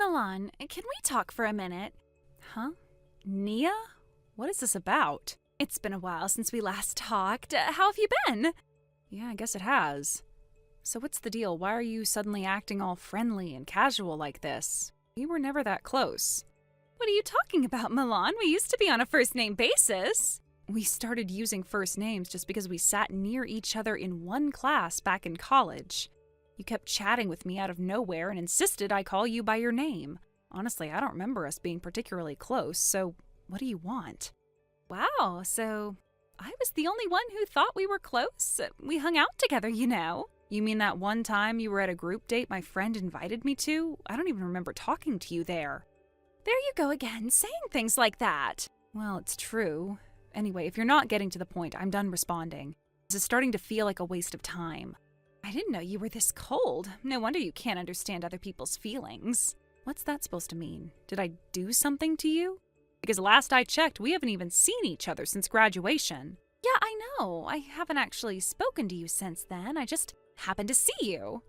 Milan, can we talk for a minute? Huh? Nia? What is this about? It's been a while since we last talked. How have you been? Yeah, I guess it has. So what's the deal? Why are you suddenly acting all friendly and casual like this? We were never that close. What are you talking about, Milan? We used to be on a first-name basis. We started using first names just because we sat near each other in one class back in college. You kept chatting with me out of nowhere and insisted I call you by your name. Honestly, I don't remember us being particularly close, so what do you want? Wow, so I was the only one who thought we were close? We hung out together, you know. You mean that one time you were at a group date my friend invited me to? I don't even remember talking to you there. There you go again, saying things like that. Well, it's true. Anyway, if you're not getting to the point, I'm done responding. This is starting to feel like a waste of time. I didn't know you were this cold. No wonder you can't understand other people's feelings. What's that supposed to mean? Did I do something to you? Because last I checked, we haven't even seen each other since graduation. Yeah, I know. I haven't actually spoken to you since then. I just happened to see you.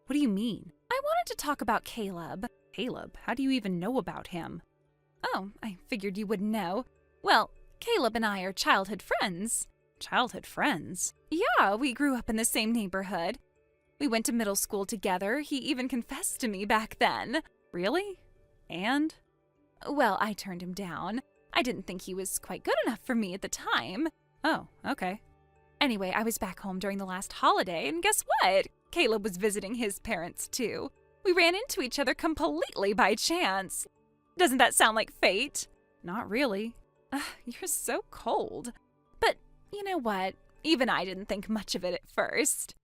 What do you mean? I wanted to talk about Caleb. Caleb? How do you even know about him? Oh, I figured you wouldn't know. Well, Caleb and I are childhood friends. Childhood friends? Yeah, we grew up in the same neighborhood. We went to middle school together. He even confessed to me back then. Really? And? Well, I turned him down. I didn't think he was quite good enough for me at the time. Oh, okay. Anyway, I was back home during the last holiday, and guess what? Caleb was visiting his parents, too. We ran into each other completely by chance. Doesn't that sound like fate? Not really. You're so cold. But you know what? Even I didn't think much of it at first.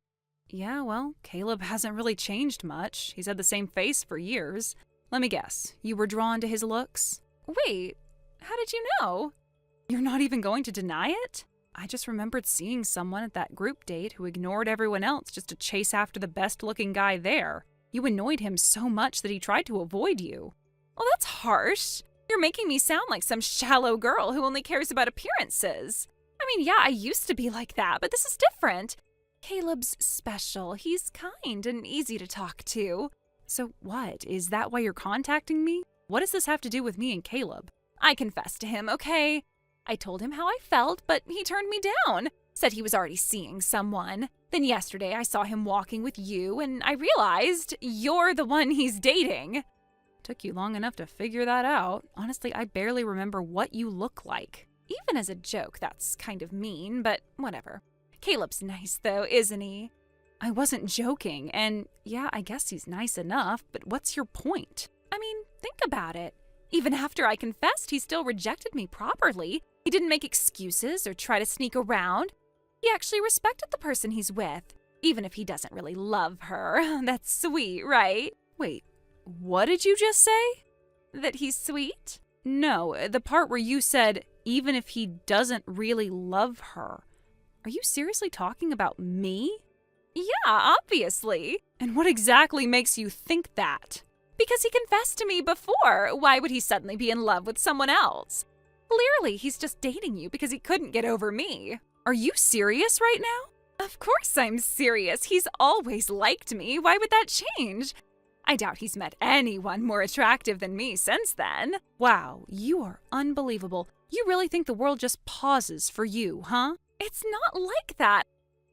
Yeah, well, Caleb hasn't really changed much. He's had the same face for years. Let me guess, you were drawn to his looks? Wait, how did you know? You're not even going to deny it? I just remembered seeing someone at that group date who ignored everyone else just to chase after the best-looking guy there. You annoyed him so much that he tried to avoid you. Well, that's harsh. You're making me sound like some shallow girl who only cares about appearances. I mean, yeah, I used to be like that, but this is different. Caleb's special. He's kind and easy to talk to. So what? Is that why you're contacting me? What does this have to do with me and Caleb? I confessed to him, okay? I told him how I felt, but he turned me down. Said he was already seeing someone. Then yesterday I saw him walking with you, and I realized you're the one he's dating. Took you long enough to figure that out. Honestly, I barely remember what you look like. Even as a joke, that's kind of mean, but whatever. Caleb's nice, though, isn't he? I wasn't joking, and yeah, I guess he's nice enough, but what's your point? I mean, think about it. Even after I confessed, he still rejected me properly. He didn't make excuses or try to sneak around. He actually respected the person he's with, even if he doesn't really love her. That's sweet, right? Wait, what did you just say? That he's sweet? No, the part where you said, even if he doesn't really love her. Are you seriously talking about me? Yeah, obviously. And what exactly makes you think that? Because he confessed to me before. Why would he suddenly be in love with someone else? Clearly, he's just dating you because he couldn't get over me. Are you serious right now? Of course I'm serious. He's always liked me. Why would that change? I doubt he's met anyone more attractive than me since then. Wow, you are unbelievable. You really think the world just pauses for you, huh? It's not like that.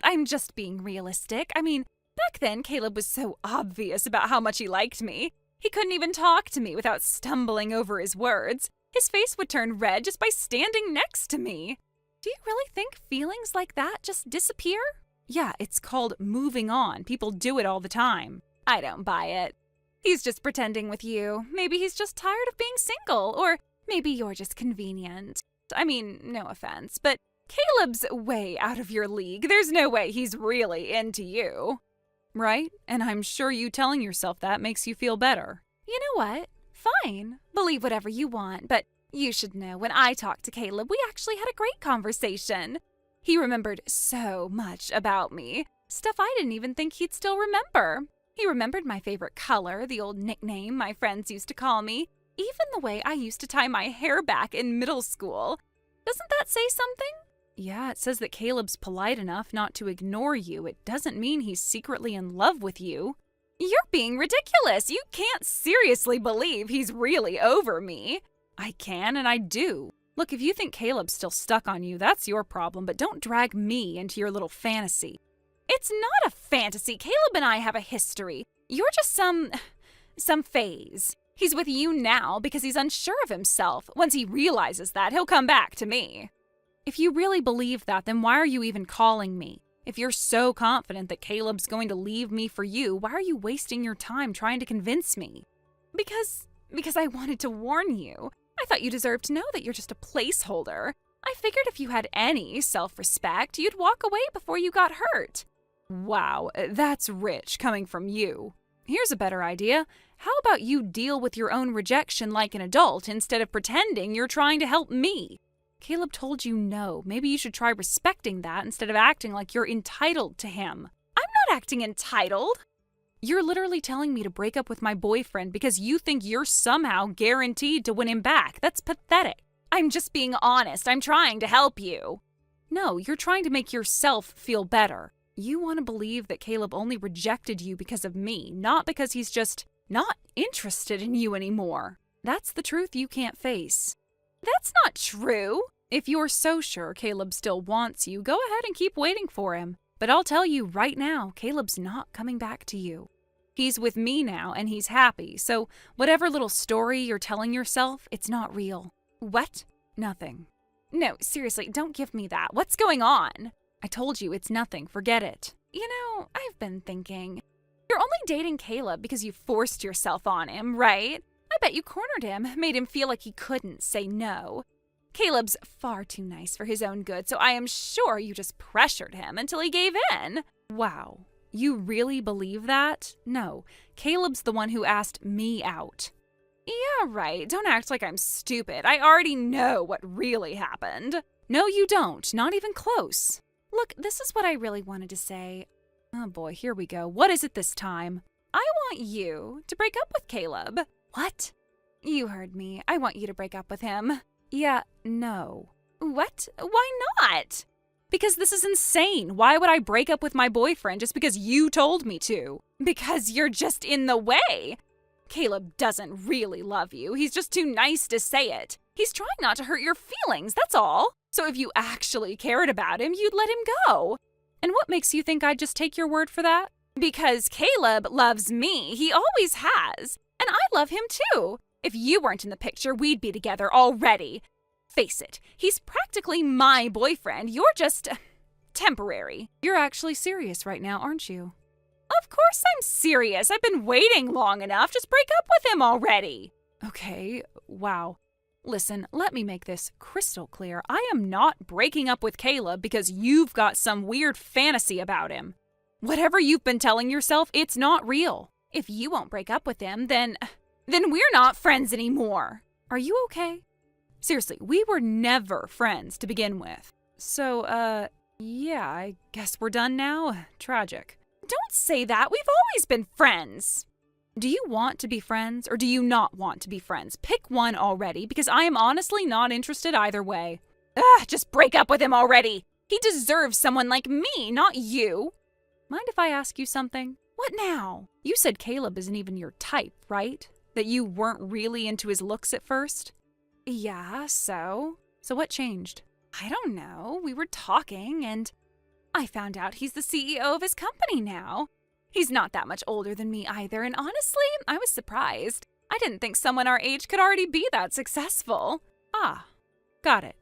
I'm just being realistic. I mean, back then, Caleb was so obvious about how much he liked me. He couldn't even talk to me without stumbling over his words. His face would turn red just by standing next to me. Do you really think feelings like that just disappear? Yeah, it's called moving on. People do it all the time. I don't buy it. He's just pretending with you. Maybe he's just tired of being single, or maybe you're just convenient. I mean, no offense, but Caleb's way out of your league. There's no way he's really into you. Right? And I'm sure you telling yourself that makes you feel better. You know what? Fine. Believe whatever you want, but you should know when I talked to Caleb, we actually had a great conversation. He remembered so much about me. Stuff I didn't even think he'd still remember. He remembered my favorite color, the old nickname my friends used to call me, even the way I used to tie my hair back in middle school. Doesn't that say something? Yeah, it says that Caleb's polite enough not to ignore you. It doesn't mean he's secretly in love with you. You're being ridiculous. You can't seriously believe he's really over me. I can and I do. Look, if you think Caleb's still stuck on you, that's your problem, but don't drag me into your little fantasy. It's not a fantasy. Caleb and I have a history. You're just some phase. He's with you now because he's unsure of himself. Once he realizes that, he'll come back to me. If you really believe that, then why are you even calling me? If you're so confident that Caleb's going to leave me for you, why are you wasting your time trying to convince me? Because I wanted to warn you. I thought you deserved to know that you're just a placeholder. I figured if you had any self-respect, you'd walk away before you got hurt. Wow, that's rich coming from you. Here's a better idea. How about you deal with your own rejection like an adult instead of pretending you're trying to help me? Caleb told you no. Maybe you should try respecting that instead of acting like you're entitled to him. I'm not acting entitled. You're literally telling me to break up with my boyfriend because you think you're somehow guaranteed to win him back. That's pathetic. I'm just being honest. I'm trying to help you. No, you're trying to make yourself feel better. You want to believe that Caleb only rejected you because of me, not because he's just not interested in you anymore. That's the truth you can't face. That's not true. If you're so sure Caleb still wants you, go ahead and keep waiting for him. But I'll tell you right now, Caleb's not coming back to you. He's with me now and he's happy, so whatever little story you're telling yourself, it's not real. What? Nothing. No, seriously, don't give me that. What's going on? I told you it's nothing. Forget it. You know, I've been thinking. You're only dating Caleb because you forced yourself on him, right? I bet you cornered him, made him feel like he couldn't say no. Caleb's far too nice for his own good, so I am sure you just pressured him until he gave in. Wow. You really believe that? No. Caleb's the one who asked me out. Yeah, right. Don't act like I'm stupid. I already know what really happened. No, you don't. Not even close. Look, this is what I really wanted to say. Oh boy, here we go. What is it this time? I want you to break up with Caleb. What? You heard me. I want you to break up with him. Yeah, no. What? Why not? Because this is insane. Why would I break up with my boyfriend just because you told me to? Because you're just in the way. Caleb doesn't really love you. He's just too nice to say it. He's trying not to hurt your feelings, that's all. So if you actually cared about him, you'd let him go. And what makes you think I'd just take your word for that? Because Caleb loves me. He always has. And I love him too. If you weren't in the picture, we'd be together already. Face it, he's practically my boyfriend. You're just temporary. You're actually serious right now, aren't you? Of course I'm serious. I've been waiting long enough. Just break up with him already. Okay, wow. Listen, let me make this crystal clear. I am not breaking up with Caleb because you've got some weird fantasy about him. Whatever you've been telling yourself, it's not real. If you won't break up with him, then we're not friends anymore. Are you okay? Seriously, we were never friends to begin with. So, yeah, I guess we're done now. Tragic. Don't say that. We've always been friends. Do you want to be friends or do you not want to be friends? Pick one already, because I am honestly not interested either way. Ugh, just break up with him already. He deserves someone like me, not you. Mind if I ask you something? What now? You said Caleb isn't even your type, right? That you weren't really into his looks at first? Yeah, so? So what changed? I don't know. We were talking and I found out he's the CEO of his company now. He's not that much older than me either, and honestly, I was surprised. I didn't think someone our age could already be that successful. Ah, got it.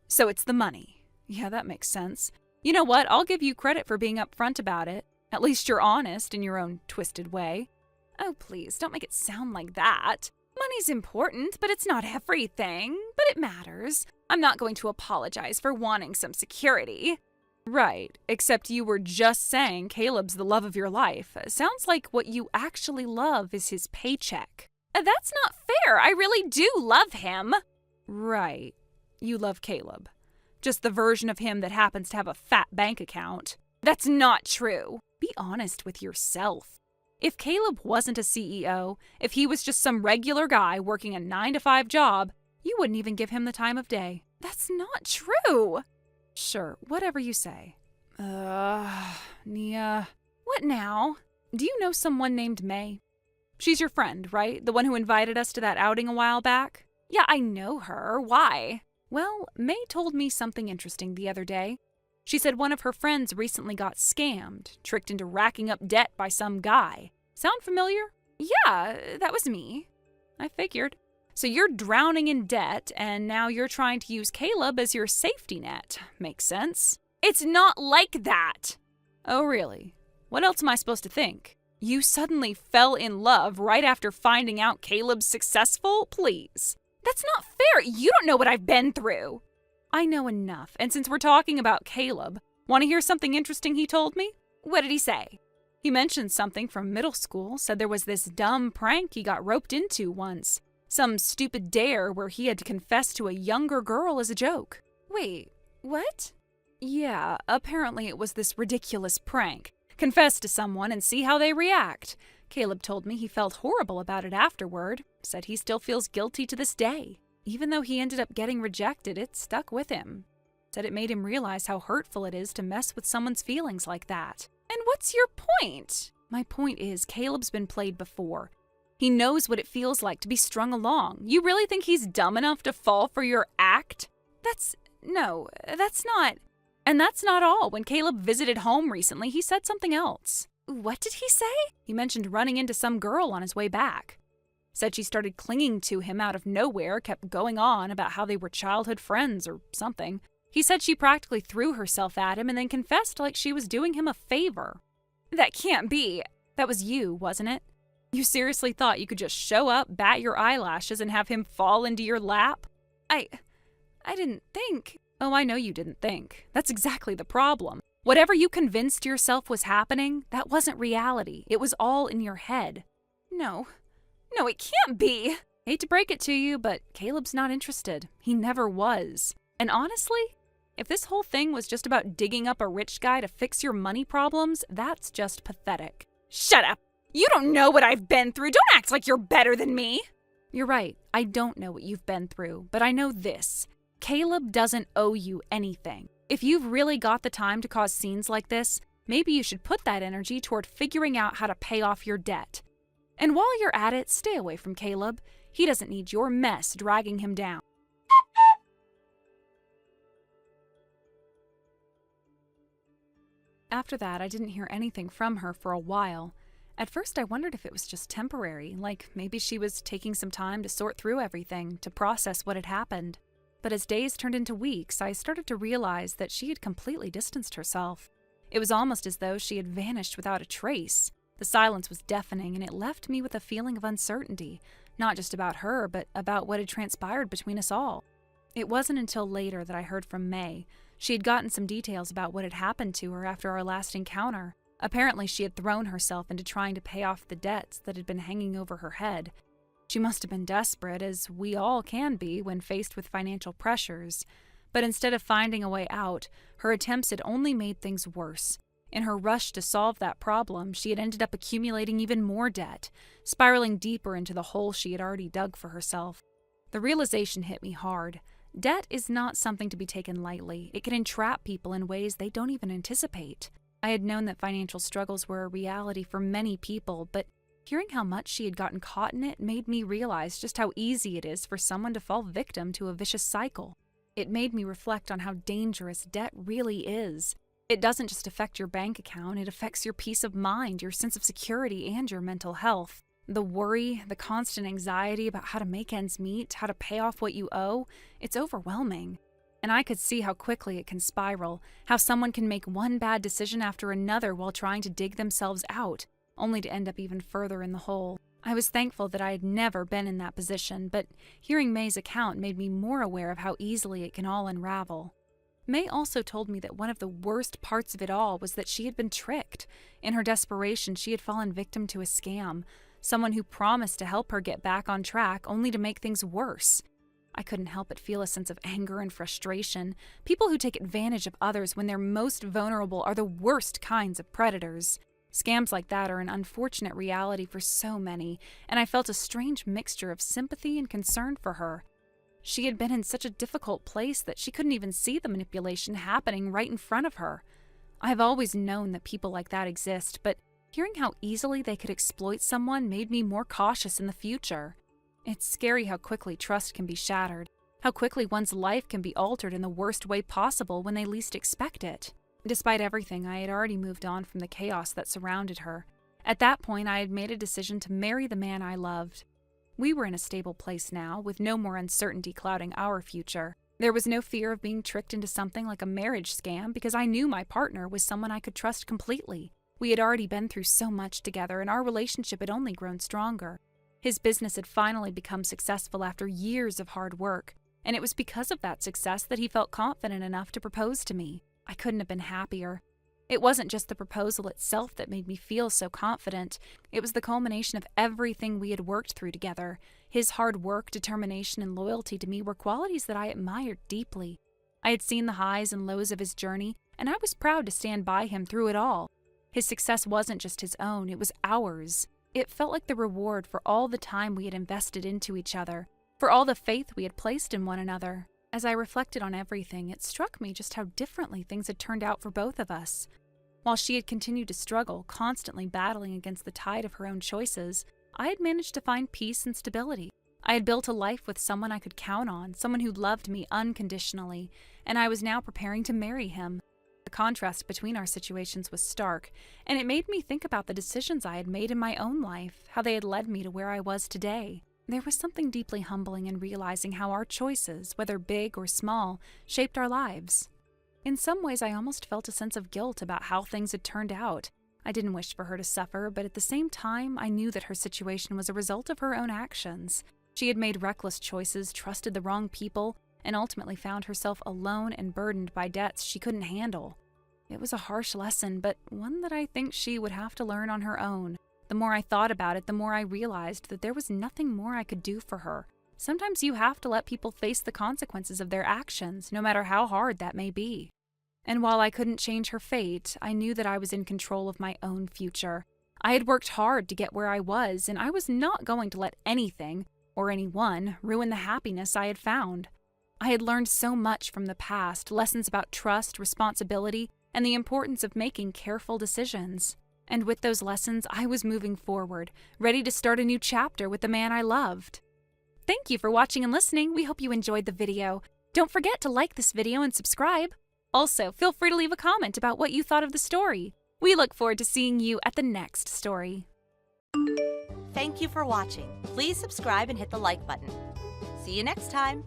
So it's the money. Yeah, that makes sense. You know what? I'll give you credit for being upfront about it. At least you're honest in your own twisted way. Oh, please, don't make it sound like that. Money's important, but it's not everything. But it matters. I'm not going to apologize for wanting some security. Right, except you were just saying Caleb's the love of your life. Sounds like what you actually love is his paycheck. That's not fair. I really do love him. Right. You love Caleb. Just the version of him that happens to have a fat bank account. That's not true. Be honest with yourself. If Caleb wasn't a CEO, if he was just some regular guy working a 9-to-5 job, you wouldn't even give him the time of day. That's not true. Sure, whatever you say. Nia. What now? do you know someone named May? She's your friend, right? The one who invited us to that outing a while back? Yeah, I know her. Why? Well, May told me something interesting the other day. She said one of her friends recently got scammed, tricked into racking up debt by some guy. Sound familiar? Yeah, that was me. I figured. So you're drowning in debt, and now you're trying to use Caleb as your safety net. Makes sense. It's not like that. Oh, really? What else am I supposed to think? You suddenly fell in love right after finding out Caleb's successful? Please. That's not fair. You don't know what I've been through. I know enough, and since we're talking about Caleb, want to hear something interesting he told me? What did he say? He mentioned something from middle school, said there was this dumb prank he got roped into once. Some stupid dare where he had to confess to a younger girl as a joke. Wait, what? Yeah, apparently it was this ridiculous prank. Confess to someone and see how they react. Caleb told me he felt horrible about it afterward, said he still feels guilty to this day. Even though he ended up getting rejected, it stuck with him. Said it made him realize how hurtful it is to mess with someone's feelings like that. And what's your point? My point is, Caleb's been played before. He knows what it feels like to be strung along. You really think he's dumb enough to fall for your act? No, that's not. And that's not all. When Caleb visited home recently, he said something else. What did he say? He mentioned running into some girl on his way back. Said she started clinging to him out of nowhere, kept going on about how they were childhood friends or something. He said she practically threw herself at him and then confessed like she was doing him a favor. That can't be. That was you, wasn't it? You seriously thought you could just show up, bat your eyelashes, and have him fall into your lap? I didn't think. Oh, I know you didn't think. That's exactly the problem. Whatever you convinced yourself was happening, that wasn't reality. It was all in your head. No, it can't be. Hate to break it to you, but Caleb's not interested. He never was. And honestly, if this whole thing was just about digging up a rich guy to fix your money problems, that's just pathetic. Shut up. You don't know what I've been through. Don't act like you're better than me. You're right. I don't know what you've been through, but I know this. Caleb doesn't owe you anything. If you've really got the time to cause scenes like this, maybe you should put that energy toward figuring out how to pay off your debt. And while you're at it, stay away from Caleb. He doesn't need your mess dragging him down. After that, I didn't hear anything from her for a while. At first, I wondered if it was just temporary, like maybe she was taking some time to sort through everything, to process what had happened. But as days turned into weeks, I started to realize that she had completely distanced herself. It was almost as though she had vanished without a trace. The silence was deafening, and it left me with a feeling of uncertainty, not just about her, but about what had transpired between us all. It wasn't until later that I heard from May. She had gotten some details about what had happened to her after our last encounter. Apparently, she had thrown herself into trying to pay off the debts that had been hanging over her head. She must have been desperate, as we all can be when faced with financial pressures. But instead of finding a way out, her attempts had only made things worse. In her rush to solve that problem, she had ended up accumulating even more debt, spiraling deeper into the hole she had already dug for herself. The realization hit me hard. Debt is not something to be taken lightly. It can entrap people in ways they don't even anticipate. I had known that financial struggles were a reality for many people, but hearing how much she had gotten caught in it made me realize just how easy it is for someone to fall victim to a vicious cycle. It made me reflect on how dangerous debt really is. It doesn't just affect your bank account, it affects your peace of mind, your sense of security, and your mental health. The worry, the constant anxiety about how to make ends meet, how to pay off what you owe, it's overwhelming. And I could see how quickly it can spiral, how someone can make one bad decision after another while trying to dig themselves out, only to end up even further in the hole. I was thankful that I had never been in that position, but hearing May's account made me more aware of how easily it can all unravel. May also told me that one of the worst parts of it all was that she had been tricked. In her desperation, she had fallen victim to a scam, someone who promised to help her get back on track only to make things worse. I couldn't help but feel a sense of anger and frustration. People who take advantage of others when they're most vulnerable are the worst kinds of predators. Scams like that are an unfortunate reality for so many, and I felt a strange mixture of sympathy and concern for her. She had been in such a difficult place that she couldn't even see the manipulation happening right in front of her. I have always known that people like that exist, but Hearing how easily they could exploit someone made me more cautious in the future. It's scary how quickly trust can be shattered, how quickly one's life can be altered in the worst way possible when they least expect it. Despite everything, I had already moved on from the chaos that surrounded her. At that point, I had made a decision to marry the man I loved. We were in a stable place now, with no more uncertainty clouding our future. There was no fear of being tricked into something like a marriage scam because I knew my partner was someone I could trust completely. We had already been through so much together, and our relationship had only grown stronger. His business had finally become successful after years of hard work, and it was because of that success that he felt confident enough to propose to me. I couldn't have been happier. It wasn't just the proposal itself that made me feel so confident. It was the culmination of everything we had worked through together. His hard work, determination, and loyalty to me were qualities that I admired deeply. I had seen the highs and lows of his journey, and I was proud to stand by him through it all. His success wasn't just his own, it was ours. It felt like the reward for all the time we had invested into each other, for all the faith we had placed in one another. As I reflected on everything, it struck me just how differently things had turned out for both of us. While she had continued to struggle, constantly battling against the tide of her own choices, I had managed to find peace and stability. I had built a life with someone I could count on, someone who loved me unconditionally, and I was now preparing to marry him. The contrast between our situations was stark, and it made me think about the decisions I had made in my own life, how they had led me to where I was today. There was something deeply humbling in realizing how our choices, whether big or small, shaped our lives. In some ways, I almost felt a sense of guilt about how things had turned out. I didn't wish for her to suffer, but at the same time, I knew that her situation was a result of her own actions. She had made reckless choices, trusted the wrong people, and ultimately found herself alone and burdened by debts she couldn't handle. It was a harsh lesson, but one that I think she would have to learn on her own. The more I thought about it, the more I realized that there was nothing more I could do for her. Sometimes you have to let people face the consequences of their actions, no matter how hard that may be. And while I couldn't change her fate, I knew that I was in control of my own future. I had worked hard to get where I was, and I was not going to let anything, or anyone, ruin the happiness I had found. I had learned so much from the past, lessons about trust, responsibility, and the importance of making careful decisions. And with those lessons, I was moving forward, ready to start a new chapter with the man I loved. Thank you for watching and listening. We hope you enjoyed the video. Don't forget to like this video and subscribe. Also, feel free to leave a comment about what you thought of the story. We look forward to seeing you at the next story. Thank you for watching. Please subscribe and hit the like button. See you next time.